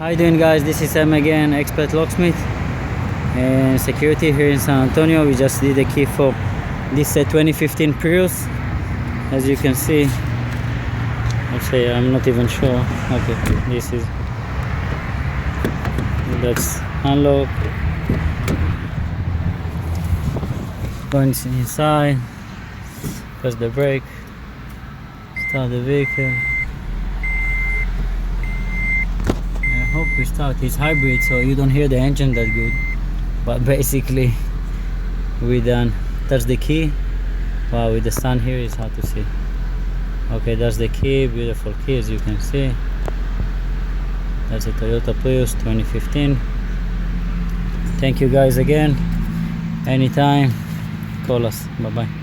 How you doing, guys? This is Sam again, expert locksmith and security here in San Antonio. We just did a key for this 2015 Prius. As you can see, actually I'm not even sure. Okay, that's unlock. Going inside, press the brake, start the vehicle. I hope we start. It's hybrid, so you don't hear the engine that good, but basically we done. That's the key. Wow, with the sun here it's hard to see. Okay, that's the key. Beautiful key, as you can see. That's a Toyota Prius 2015. Thank you guys again. Anytime, call us. Bye bye.